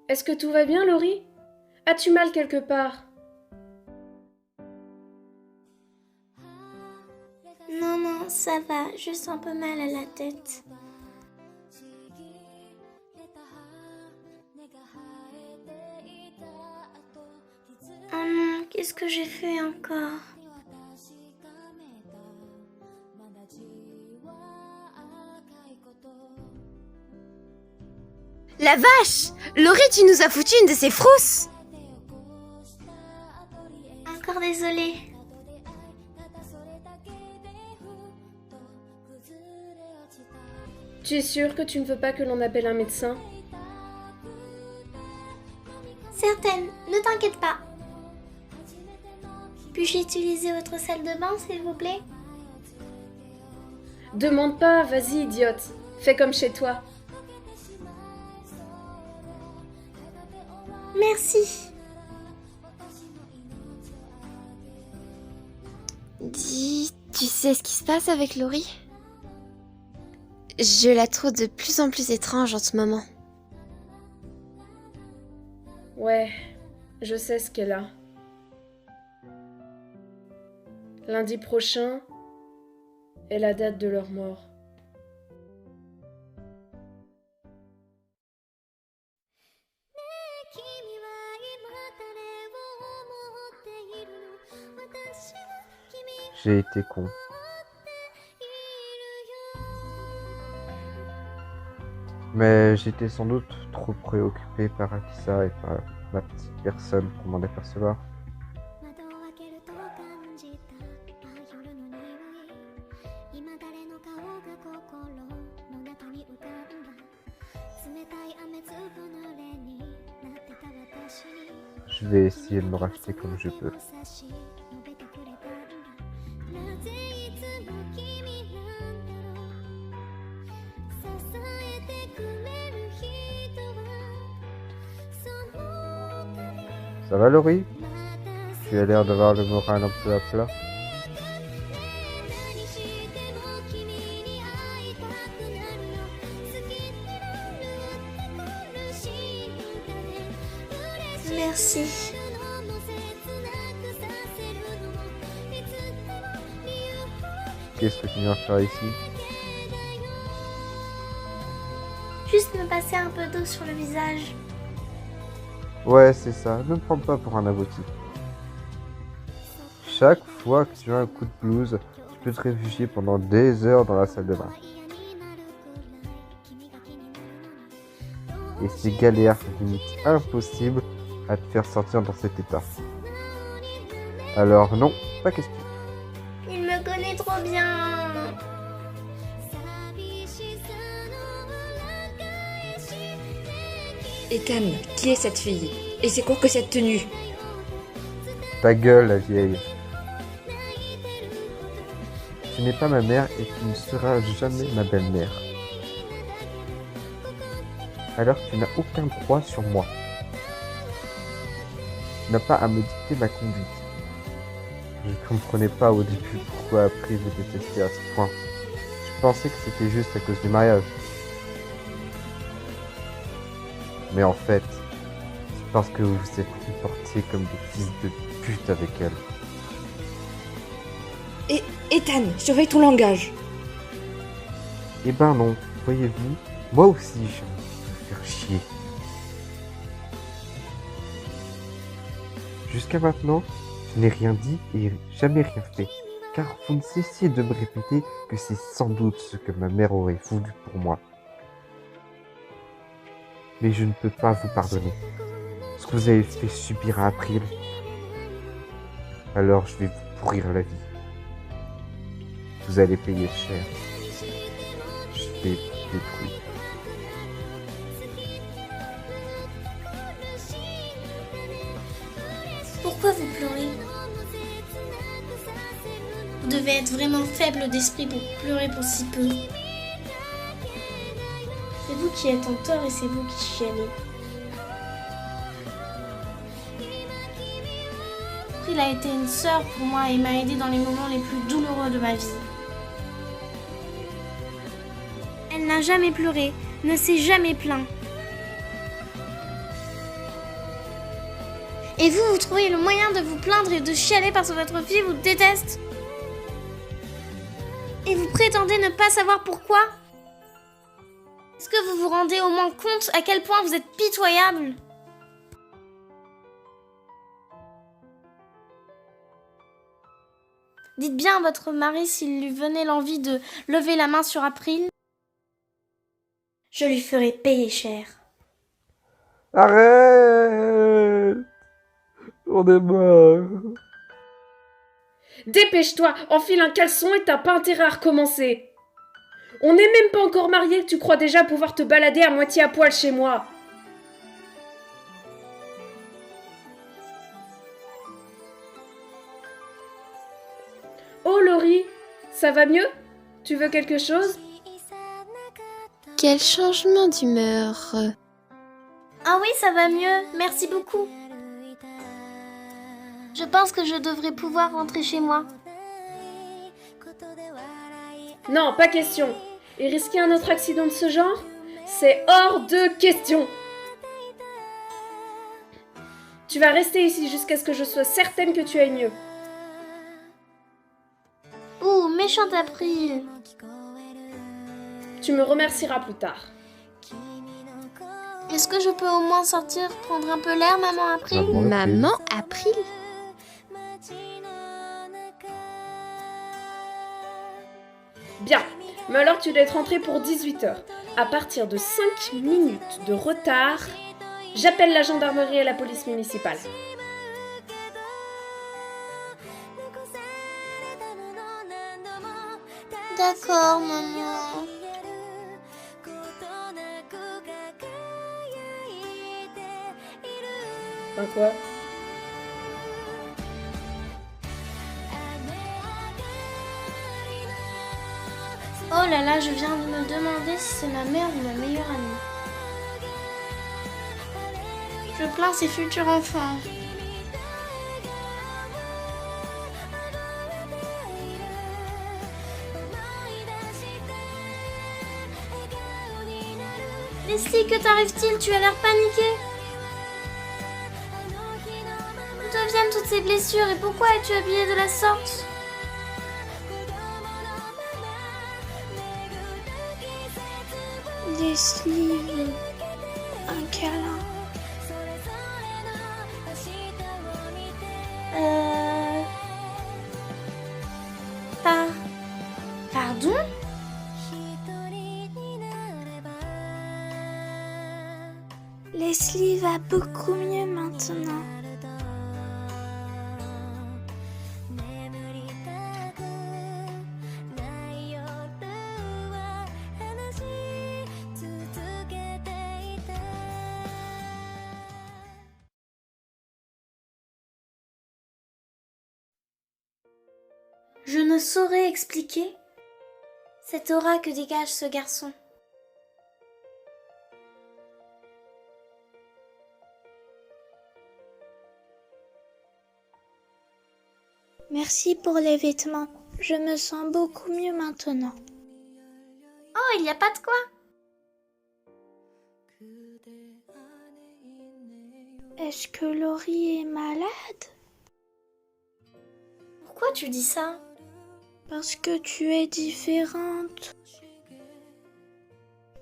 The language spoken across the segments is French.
Est-ce que tout va bien, Laurie? As-tu mal quelque part? Non, ça va, juste un peu mal à la tête. Oh non, qu'est-ce que j'ai fait encore? La vache! Laurie, tu nous as foutu une de ces frousses! Encore désolée. Tu es sûre que tu ne veux pas que l'on appelle un médecin? Certaine, ne t'inquiète pas. Puis-je utiliser votre salle de bain, s'il vous plaît? Demande pas, vas-y, idiote. Fais comme chez toi. Merci. Dis, tu sais ce qui se passe avec Laurie? Je la trouve de plus en plus étrange en ce moment. Ouais, je sais ce qu'elle a. Lundi prochain est la date de leur mort. J'ai été con. Mais j'étais sans doute trop préoccupé par Akisa et par ma petite personne pour m'en apercevoir. Je vais essayer de me racheter comme je peux. Ça va, Laurie? Tu as l'air d'avoir le moral un peu à plat. Merci. Qu'est-ce que tu viens faire ici? Juste me passer un peu d'eau sur le visage. Ouais, c'est ça. Ne me prends pas pour un abruti. Chaque fois que tu as un coup de blues, tu peux te réfugier pendant des heures dans la salle de bain. Et c'est galère, limite impossible à te faire sortir dans cet état. Alors non, pas question. Il me connaît trop bien. Ethan, qui est cette fille? Et c'est quoi que cette tenue? Ta gueule, la vieille. Tu n'es pas ma mère et tu ne seras jamais ma belle-mère. Alors tu n'as aucun droit sur moi. Tu n'as pas à me dicter ma conduite. Je ne comprenais pas au début pourquoi après je détestais à ce point. Je pensais que c'était juste à cause du mariage. Mais en fait, c'est parce que vous vous êtes comportés comme des fils de pute avec elle. Et Ethan, surveille ton langage. Eh ben non, voyez-vous, moi aussi j'ai envie de me faire chier. Jusqu'à maintenant, je n'ai rien dit et jamais rien fait, car vous ne cessiez de me répéter que c'est sans doute ce que ma mère aurait voulu pour moi. Mais je ne peux pas vous pardonner ce que vous avez fait subir à April. Alors je vais vous pourrir la vie. Vous allez payer cher. Je vais vous détruire. Pourquoi vous pleurez? Vous devez être vraiment faible d'esprit pour pleurer pour si peu. C'est vous qui êtes en tort et c'est vous qui chialez. April a été une sœur pour moi et m'a aidée dans les moments les plus douloureux de ma vie. Elle n'a jamais pleuré, ne s'est jamais plaint. Et vous, vous trouvez le moyen de vous plaindre et de chialer parce que votre fille vous déteste? Et vous prétendez ne pas savoir pourquoi? Est-ce que vous vous rendez au moins compte à quel point vous êtes pitoyable? Dites bien à votre mari s'il lui venait l'envie de lever la main sur April. Je lui ferai payer cher. Arrête! On est mort. Dépêche-toi, enfile un caleçon et t'as pas intérêt à recommencer. On n'est même pas encore mariés, tu crois déjà pouvoir te balader à moitié à poil chez moi. Oh Laurie, ça va mieux? Tu veux quelque chose? Quel changement d'humeur. Ah oui, ça va mieux, merci beaucoup. Je pense que je devrais pouvoir rentrer chez moi. Non, pas question. Et risquer un autre accident de ce genre? C'est hors de question. Tu vas rester ici jusqu'à ce que je sois certaine que tu ailles mieux. Ouh, méchante April. Tu me remercieras plus tard. Est-ce que je peux au moins sortir, prendre un peu l'air, maman April? Maman April? Bien, mais alors tu dois être rentrée pour 18h. À partir de 5 minutes de retard, j'appelle la gendarmerie et la police municipale. D'accord, maman. Ben quoi? Oh là là, je viens de me demander si c'est ma mère ou ma meilleure amie. Je plains ses futurs enfants. Leslie, que t'arrive-t-il? Tu as l'air paniquée. D'où viennent toutes ces blessures et pourquoi es-tu habillée de la sorte? Leslie, un câlin. Pardon? Leslie va beaucoup mieux maintenant. Je ne saurais expliquer cette aura que dégage ce garçon. Merci pour les vêtements. Je me sens beaucoup mieux maintenant. Oh, il n'y a pas de quoi. Est-ce que Laurie est malade? Pourquoi tu dis ça? Parce que tu es différente.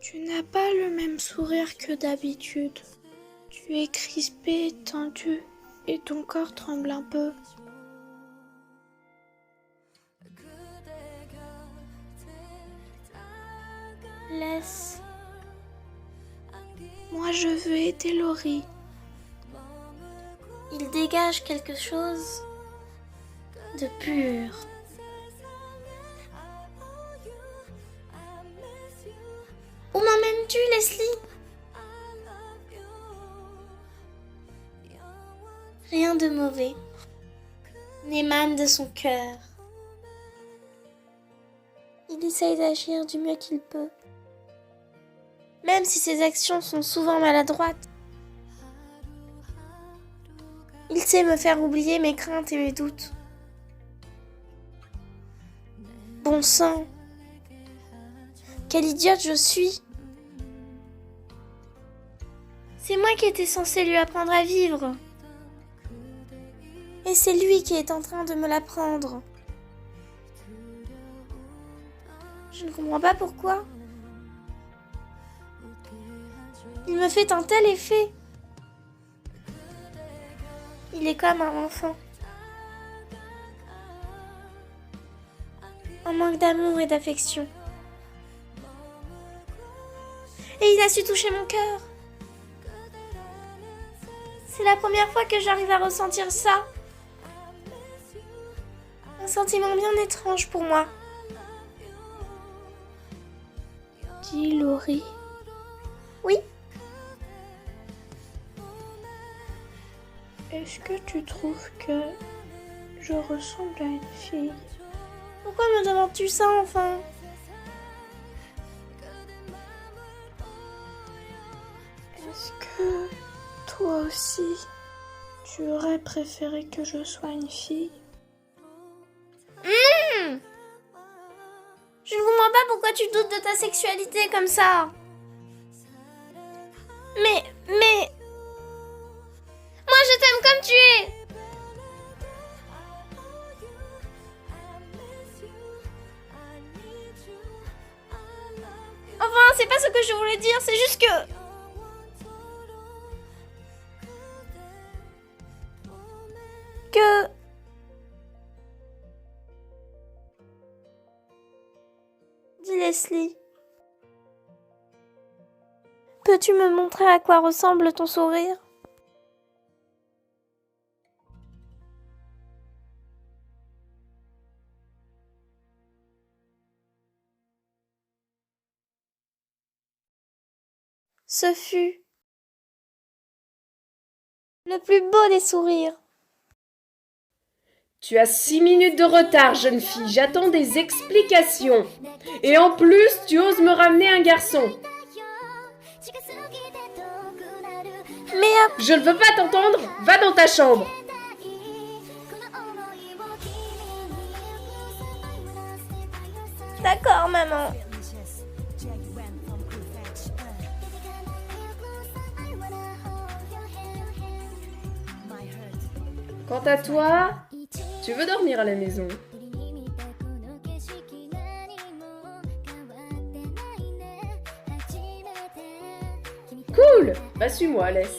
Tu n'as pas le même sourire que d'habitude. Tu es crispée, tendue, et ton corps tremble un peu. Laisse. Moi, je veux aider Laurie. Il dégage quelque chose de pur. Où m'emmènes-tu, Leslie? Rien de mauvais n'émane de son cœur. Il essaye d'agir du mieux qu'il peut, même si ses actions sont souvent maladroites. Il sait me faire oublier mes craintes et mes doutes. Bon sang, quelle idiote je suis! C'est moi qui étais censée lui apprendre à vivre. Et c'est lui qui est en train de me l'apprendre. Je ne comprends pas pourquoi. Il me fait un tel effet. Il est comme un enfant. En manque d'amour et d'affection. Et il a su toucher mon cœur. C'est la première fois que j'arrive à ressentir ça. Un sentiment bien étrange pour moi. Dis, Laurie. Oui, Est-ce que tu trouves que je ressemble à une fille? pourquoi me demandes-tu ça enfin? Est-ce que toi aussi, tu aurais préféré que je sois une fille? Je ne comprends pas pourquoi tu doutes de ta sexualité comme ça. Mais... Moi je t'aime comme tu es. Enfin, c'est pas ce que je voulais dire, c'est juste que... Dis Leslie. Peux-tu me montrer à quoi ressemble ton sourire? Ce fut le plus beau des sourires. Tu as 6 minutes de retard, jeune fille. J'attends des explications. Et en plus, tu oses me ramener un garçon. Mais Je ne veux pas t'entendre. Va dans ta chambre. d'accord, maman. Quant à toi, tu veux dormir à la maison. Cool. Bah suis-moi, laisse.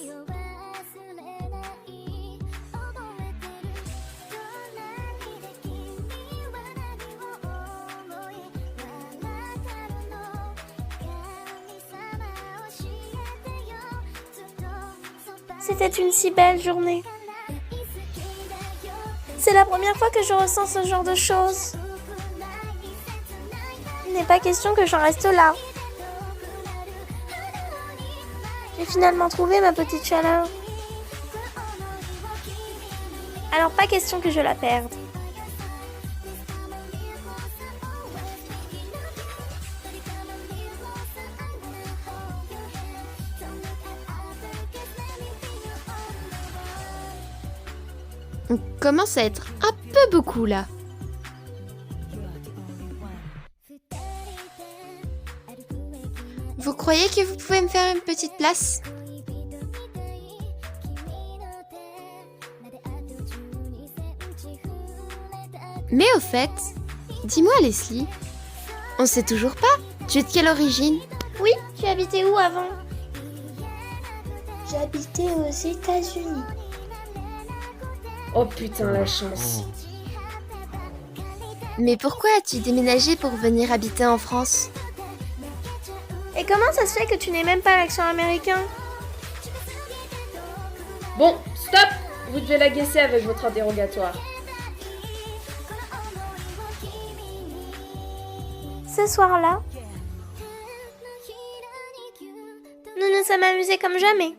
C'était une si belle journée. C'est la première fois que je ressens ce genre de choses. Il n'est pas question que j'en reste là. J'ai finalement trouvé ma petite chaleur. Alors pas question que je la perde. On commence à être un peu beaucoup là. Vous croyez que vous pouvez me faire une petite place? Mais au fait, dis-moi Leslie, on sait toujours pas, tu es de quelle origine? Oui, tu habitais où avant? J'habitais aux États-Unis. Oh putain, la chance. Mais pourquoi as-tu déménagé pour venir habiter en France? Et comment ça se fait que tu n'aies même pas l'accent américain? Bon, stop! Vous devez la guesser avec votre interrogatoire. Ce soir-là, nous nous sommes amusés comme jamais.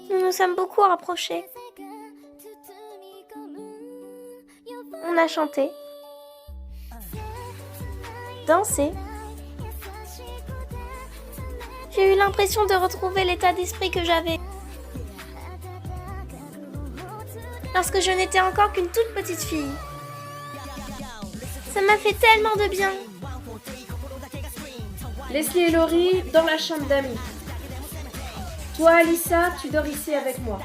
Nous nous sommes beaucoup rapprochés. On a chanté, dansé. J'ai eu l'impression de retrouver l'état d'esprit que j'avais lorsque je n'étais encore qu'une toute petite fille. Ça m'a fait tellement de bien. Leslie et Laurie dans la chambre d'amis. Toi, Alissa, tu dors ici avec moi.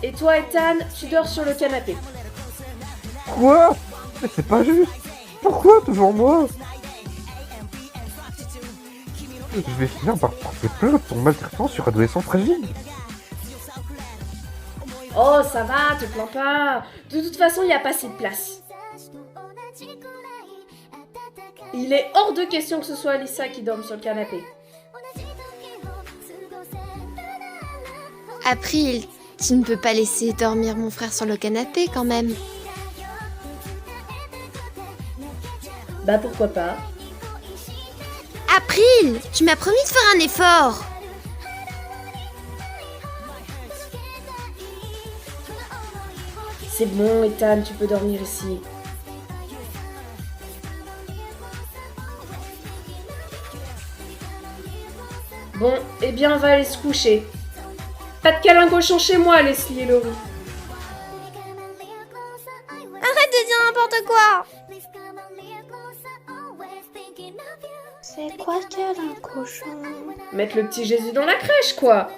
Et toi, Ethan, tu dors sur le canapé. Quoi? Mais c'est pas juste. Pourquoi toujours moi? Je vais finir par porter plainte pour maltraitance sur adolescent fragile. Oh, ça va, te plains pas. De toute façon, il n'y a pas assez de place. Il est hors de question que ce soit Alissa qui dorme sur le canapé. April, tu ne peux pas laisser dormir mon frère sur le canapé quand même. Bah pourquoi pas. April, tu m'as promis de faire un effort. C'est bon, Ethan, tu peux dormir ici. Bon, eh bien, on va aller se coucher. Pas de câlin cochon chez moi, Leslie et Laurie. Arrête de dire n'importe quoi. C'est quoi tel un cochon? Mettre le petit Jésus dans la crèche, quoi.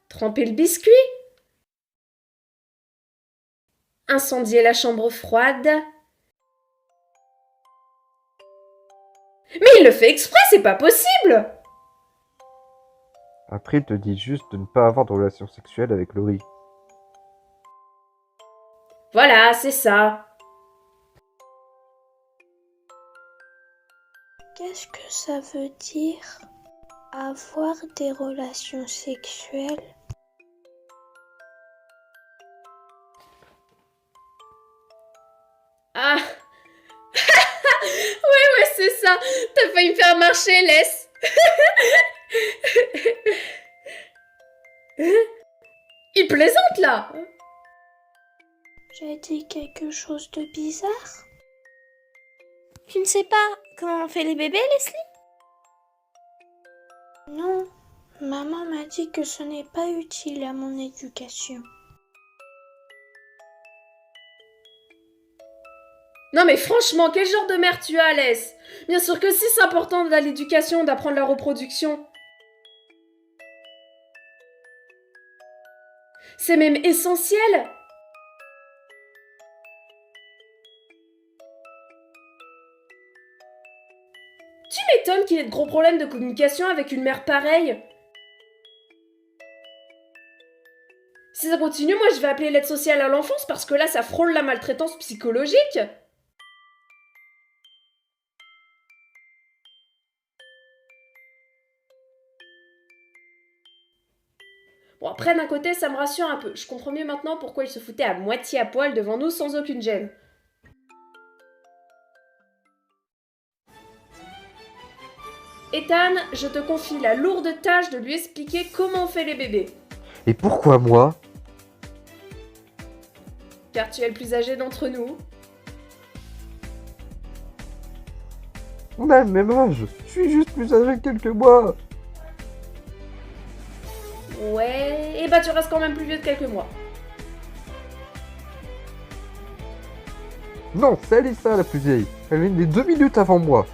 Tremper le biscuit. Incendier la chambre froide. Mais il le fait exprès, c'est pas possible! Après, il te dit juste de ne pas avoir de relation sexuelle avec Laurie. Voilà, c'est ça. Qu'est-ce que ça veut dire avoir des relations sexuelles? Ah. Ouais, c'est ça. T'as failli me faire marcher, laisse. Il plaisante, là. J'ai dit quelque chose de bizarre? Tu ne sais pas comment on fait les bébés, Leslie? Non, maman m'a dit que ce n'est pas utile à mon éducation. Non mais franchement, quel genre de mère tu as, Laisse? Bien sûr que si c'est important dans l'éducation d'apprendre la reproduction. C'est même essentiel. Tu m'étonnes qu'il ait de gros problèmes de communication avec une mère pareille. Si ça continue, moi je vais appeler l'aide sociale à l'enfance parce que là ça frôle la maltraitance psychologique. Bon après d'un côté ça me rassure un peu, je comprends mieux maintenant pourquoi il se foutait à moitié à poil devant nous sans aucune gêne. Ethan, je te confie la lourde tâche de lui expliquer comment on fait les bébés. Et pourquoi moi? Car tu es le plus âgé d'entre nous. On a le même âge. Je suis juste plus âgé que quelques mois. Ouais, et bah tu restes quand même plus vieux de quelques mois. Non, c'est Alissa la plus vieille. Elle est née 2 minutes avant moi.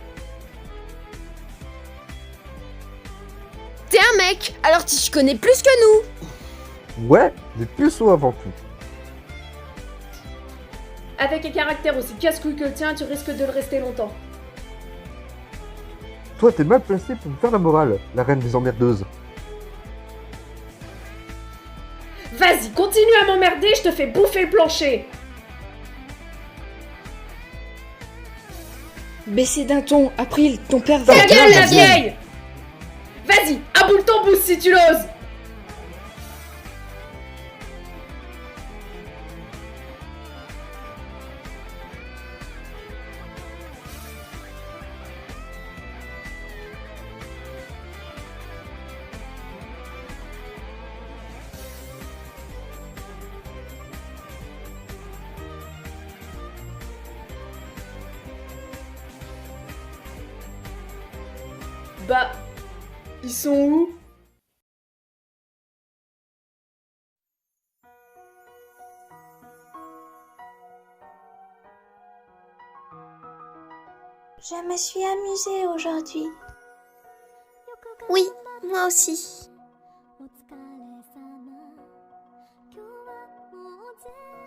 T'es un mec, alors tu connais plus que nous. Ouais, les puceaux avant tout. Avec un caractère aussi casse-couille que le tien, tu risques de le rester longtemps. Toi, t'es mal placé pour me faire la morale, la reine des emmerdeuses. Vas-y, continue à m'emmerder, je te fais bouffer le plancher. Baissez d'un ton, April, ton père va... Ta gueule, la vieille! Vas-y, aboule ton boost si tu l'oses. Bah, ils sont où? Je me suis amusée aujourd'hui. Oui, moi aussi.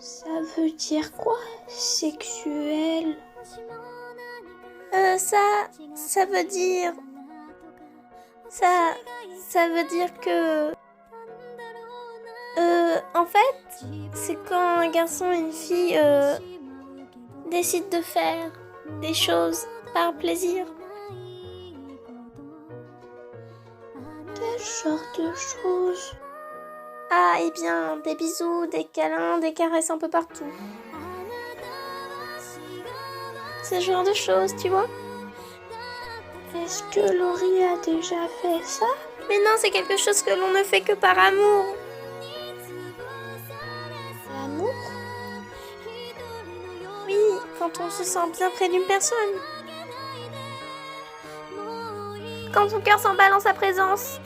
Ça veut dire quoi, sexuel? Ça veut dire... Ça veut dire que... en fait, c'est quand un garçon et une fille décident de faire des choses par plaisir. Quel genre de choses? Ah, eh bien, des bisous, des câlins, des caresses un peu partout. Ce genre de choses, tu vois? Est-ce que Laurie a déjà fait ça? Mais non, c'est quelque chose que l'on ne fait que par amour. L'amour? Oui, quand on se sent bien près d'une personne. Quand ton cœur s'emballe en sa présence.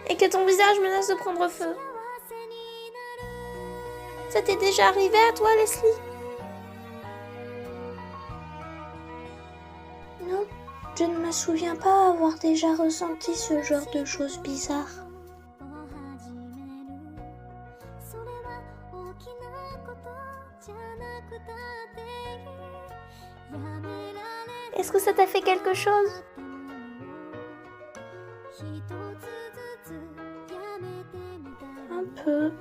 Et que ton visage menace de prendre feu. Ça t'est déjà arrivé à toi, Leslie? Non, je ne me souviens pas avoir déjà ressenti ce genre de choses bizarres. Est-ce que ça t'a fait quelque chose? Un peu.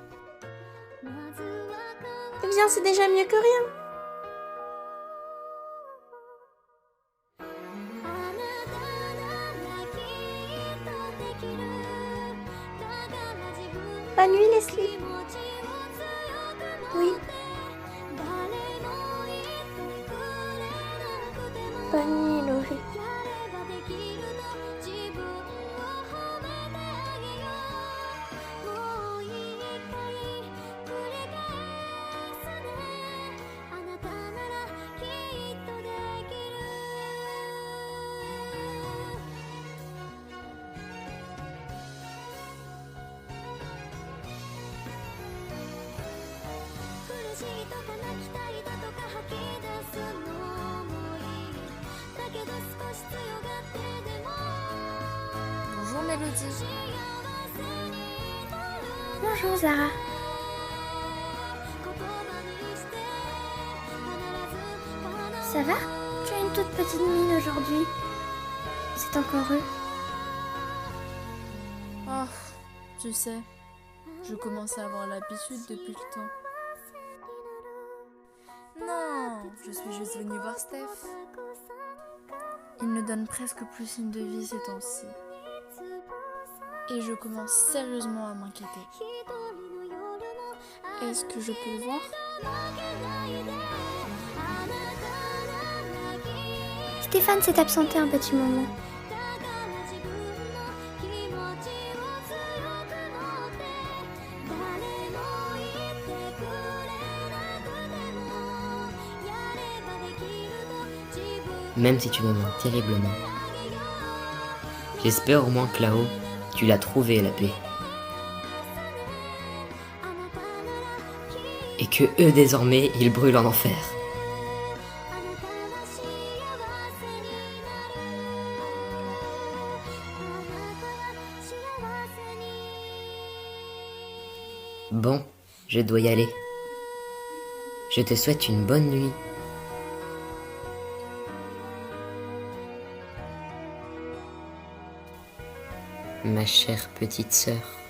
Eh bien, c'est déjà mieux que rien. Bonne nuit, Leslie. Oui. Bonne nuit, Laurie. Bonjour Mélodie. Bonjour, Zara. Ça va? Tu as une toute petite mine aujourd'hui. C'est encore eux. Oh, tu sais, je commence à avoir l'habitude depuis le temps. Non, je suis juste venue voir Steph. Il ne donne presque plus signe de vie ces temps-ci. Et je commence sérieusement à m'inquiéter. Est-ce que je peux le voir? Stéphane s'est absenté un petit moment. Même si tu me manques terriblement. J'espère au moins que là-haut, tu l'as trouvé la paix. Et que eux désormais, ils brûlent en enfer. Bon, je dois y aller. Je te souhaite une bonne nuit. Ma chère petite sœur.